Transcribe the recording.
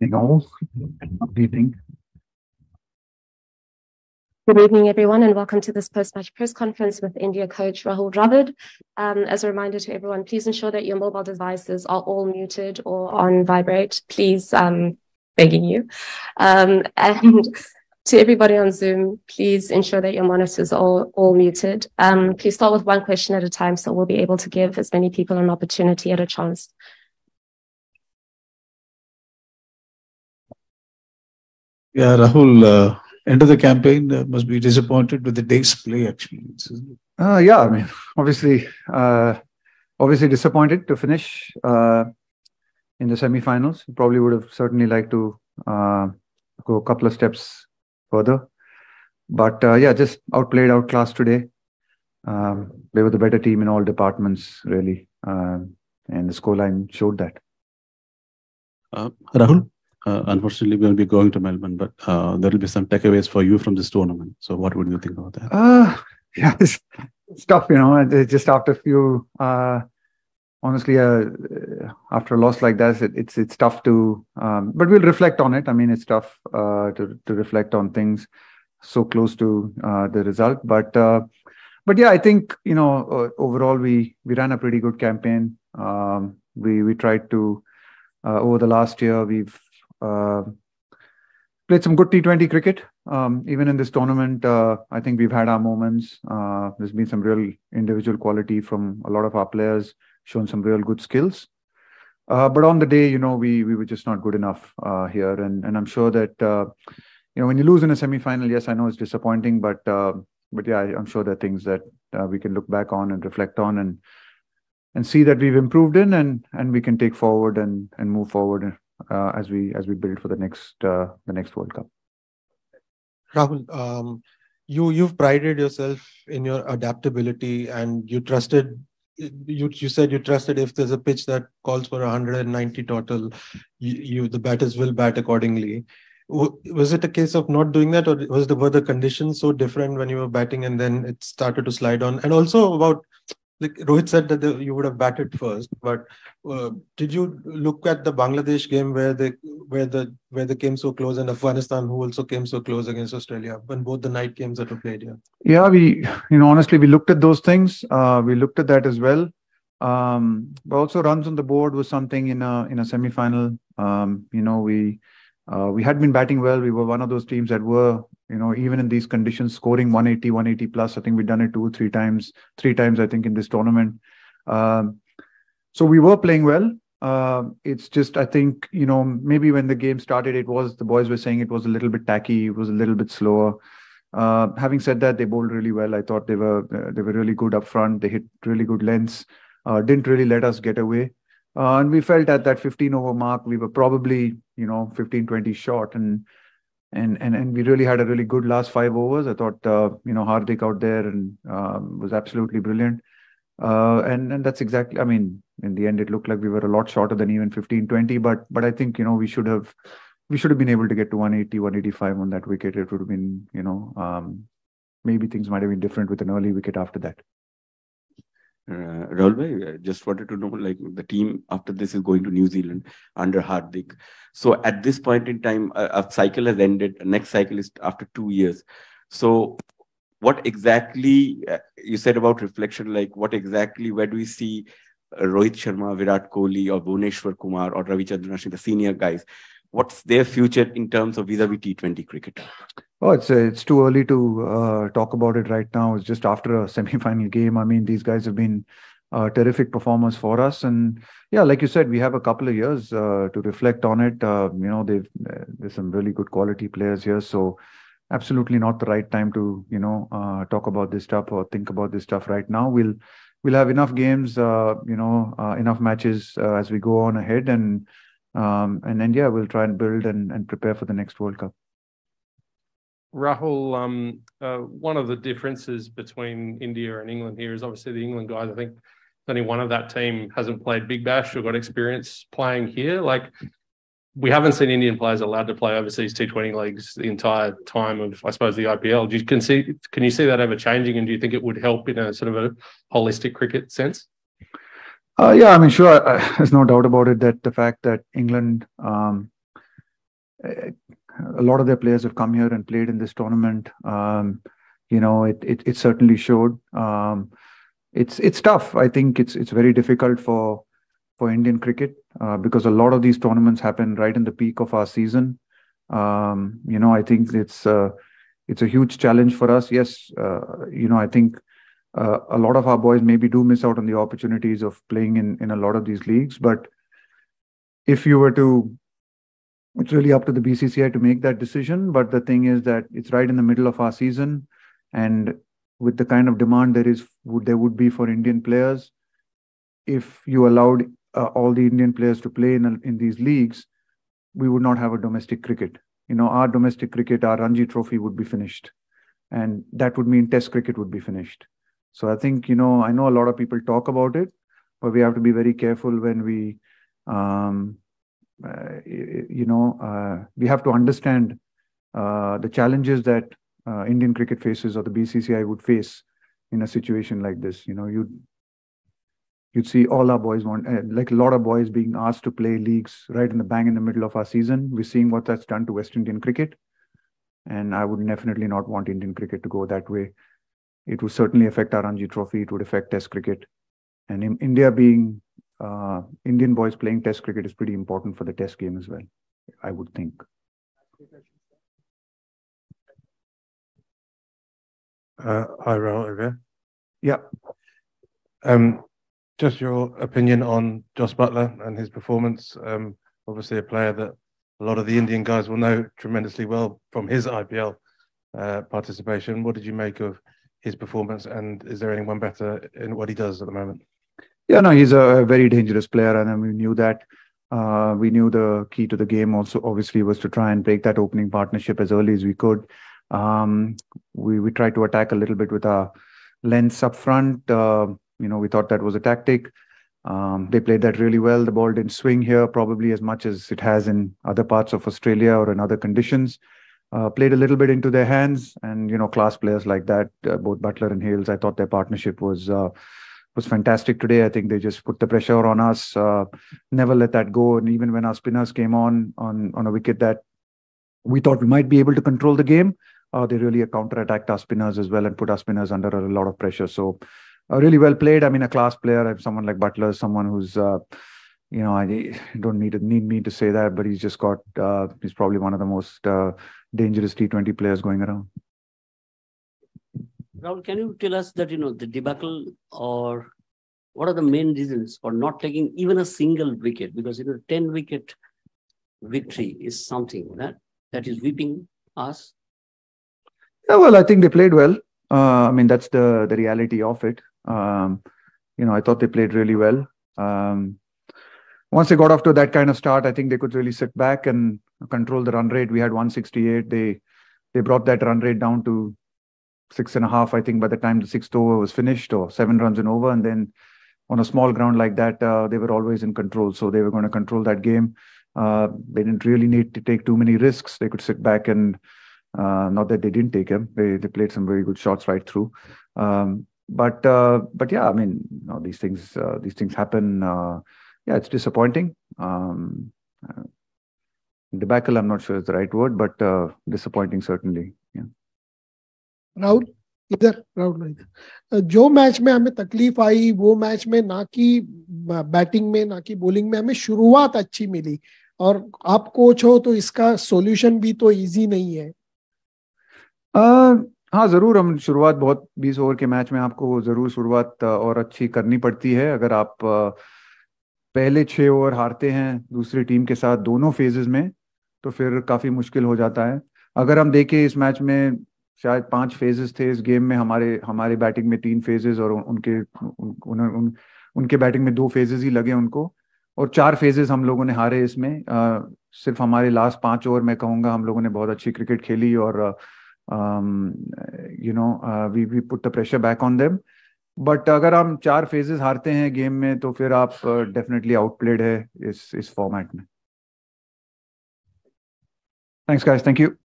Evening all. Good evening. Good evening, everyone, and welcome to this post-match press conference with India coach Rahul Dravid. As a reminder to everyone, please ensure that your mobile devices are all muted or on vibrate. Please, begging you. And to everybody on Zoom, please ensure that your monitors are all muted. Please start with one question at a time, so we'll be able to give as many people an opportunity at a chance. Yeah, Rahul, end of the campaign must be disappointed with the day's play, actually. Yeah, I mean, obviously disappointed to finish in the semi-finals. Probably would have certainly liked to go a couple of steps further. But yeah, just outclassed today. They were the better team in all departments, really. And the scoreline showed that. Rahul? Unfortunately, we will be going to Melbourne, but there will be some takeaways for you from this tournament. So what would you think about that? Yeah, it's tough, just after a few, honestly, after a loss like that, it's tough to, but we'll reflect on it. I mean, it's tough to reflect on things so close to the result. But yeah, I think, overall, we ran a pretty good campaign. We tried to, over the last year, we've played some good T20 cricket. Even in this tournament, I think we've had our moments. There's been some real individual quality from a lot of our players, shown some real good skills. But on the day, we were just not good enough here. And I'm sure that, when you lose in a semi-final, yes, I know it's disappointing, but yeah, I'm sure there are things that we can look back on and reflect on and see that we've improved in and we can take forward and move forward as we build for the next World Cup. Rahul, you've prided yourself in your adaptability, and you trusted. You said you trusted if there's a pitch that calls for 190 total, the batters will bat accordingly. Was it a case of not doing that, or were the conditions so different when you were batting and then it started to slide on? And also about, like Rohit said that you would have batted first, but did you look at the Bangladesh game where they came so close, and Afghanistan, who also came so close against Australia, when both the night games that were played here? Yeah, honestly, we looked at those things. We looked at that as well. But also runs on the board was something in a semi-final. We had been batting well. We were one of those teams that were, even in these conditions, scoring 180 plus. I think we've done it 2 or 3 times, I think, in this tournament. So we were playing well. It's just, I think, maybe when the game started, the boys were saying it was a little bit tacky. It was a little bit slower. Having said that, they bowled really well. I thought they were really good up front. They hit really good lengths. Didn't really let us get away. And we felt at that 15-over mark, we were probably, 15-20 short. And we really had a really good last 5 overs. I thought, Hardik out there and was absolutely brilliant. And that's exactly, I mean, in the end, it looked like we were a lot shorter than even 15-20. But I think, we should have been able to get to 180, 185 on that wicket. It would have been, maybe things might have been different with an early wicket after that. Rahul, I just wanted to know, like, the team after this is going to New Zealand under Hardik. So at this point in time, a cycle has ended. Next cycle is after 2 years. So what exactly, you said about reflection, like what exactly, where do we see Rohit Sharma, Virat Kohli, or Bhuvneshwar Kumar, or Ravichandran Ashwin, the senior guys? What's their future in terms of vis-a-vis T20 cricket? Oh, it's too early to talk about it right now. It's just after a semi-final game. I mean, these guys have been terrific performers for us. And yeah, like you said, we have a couple of years to reflect on it. There's some really good quality players here. So absolutely not the right time to, talk about this stuff or think about this stuff right now. We'll have enough games, enough matches as we go on ahead. And then, yeah, we'll try and build and prepare for the next World Cup. Rahul, one of the differences between India and England here is obviously the England guys. I think only one of that team hasn't played Big Bash or got experience playing here. Like, we haven't seen Indian players allowed to play overseas T20 leagues the entire time of, I suppose, the IPL. Can you see that ever changing, and do you think it would help in a sort of a holistic cricket sense? Yeah, I mean, sure. There's no doubt about it that the fact that England a lot of their players have come here and played in this tournament. It certainly showed. It's tough. I think it's very difficult for Indian cricket because a lot of these tournaments happen right in the peak of our season. I think it's a huge challenge for us. Yes, I think a lot of our boys maybe do miss out on the opportunities of playing in a lot of these leagues. But if you were to, it's really up to the BCCI to make that decision. But the thing is that it's right in the middle of our season, and with the kind of demand there would be for Indian players, if you allowed all the Indian players to play in these leagues, we would not have a domestic cricket. Our domestic cricket, our Ranji Trophy would be finished, and that would mean Test cricket would be finished. So I think, I know a lot of people talk about it, but we have to be very careful when we have to understand the challenges that Indian cricket faces, or the BCCI would face in a situation like this. You'd see all our boys like a lot of boys being asked to play leagues right in the middle of our season. We're seeing what that's done to West Indian cricket, and I would definitely not want Indian cricket to go that way. It would certainly affect our Ranji Trophy. It would affect Test cricket, and in India being Indian boys playing Test cricket is pretty important for the Test game as well, I would think. Hi, Rahul, over. Yeah. Just your opinion on Jos Buttler and his performance. Obviously, a player that a lot of the Indian guys will know tremendously well from his IPL participation. What did you make of his performance, and is there anyone better in what he does at the moment? Yeah, no, he's a very dangerous player, and we knew that. We knew the key to the game also, obviously, was to try and break that opening partnership as early as we could. We tried to attack a little bit with our lengths up front. We thought that was a tactic. They played that really well. The ball didn't swing here probably as much as it has in other parts of Australia or in other conditions. Played a little bit into their hands, and class players like that, both Buttler and Hales, I thought their partnership was fantastic today. I think they just put the pressure on us, never let that go. And even when our spinners came on a wicket that we thought we might be able to control the game, they really counter-attacked our spinners as well and put our spinners under a lot of pressure. So really well played. I mean, a class player, someone like Buttler, someone who's, I don't need me to say that, but he's just got, he's probably one of the most dangerous T20 players going around. Rahul, can you tell us that, the debacle, or what are the main reasons for not taking even a single wicket? Because, 10-wicket victory is something that is whipping us. Yeah, well, I think they played well. I mean, that's the reality of it. I thought they played really well. Once they got off to that kind of start, I think they could really sit back and control the run rate. We had 168. They brought that run rate down to 6.5, I think, by the time the 6th over was finished, or 7 runs and over. And then on a small ground like that, they were always in control. So they were going to control that game. They didn't really need to take too many risks. They could sit back and, not that they didn't take them. They played some very good shots right through. But yeah, I mean, these things happen. Yeah, it's disappointing. Debacle, I'm not sure is the right word, but disappointing certainly. Yeah. Rahul जो match में हमें तकलीफ आई, वो match में ना कि batting में ना कि बॉलिंग में हमें शुरुआत अच्छी मिली, और आप कोच हो तो इसका सॉल्यूशन भी तो इजी नहीं है. हाँ, जरूर हम शुरुआत बहुत 20 ओवर के मैच में आपको जरूर शुरुआत और अच्छी करनी पड़ती है. अगर आप पहले 6 ओवर हारते हैं दूसरी टीम के साथ दोनों फेजेस में, तो फिर काफी मुश्किल हो जाता है. अगर हम देखें इस मैच में शायद 5 फेजेस थे इस गेम में. हमारे बैटिंग में 3 फेजेस और उनके बैटिंग में 2 फेजेस ही लगे उनको, और 4 फेजेस हम लोगों ने हारे इसमें. सिर्फ हमारे लास्ट 5 ओवर में कहूँगा हम लोगों ने बहुत अच्छी क्रिकेट खेली, और we put the pressure back on them. But अगर हम 4 फेजेस हारते हैं गेम में, तो फिर आप डेफिनेटली आउटप्लेड है इस फॉर्मेट में. Thanks guys, thank you.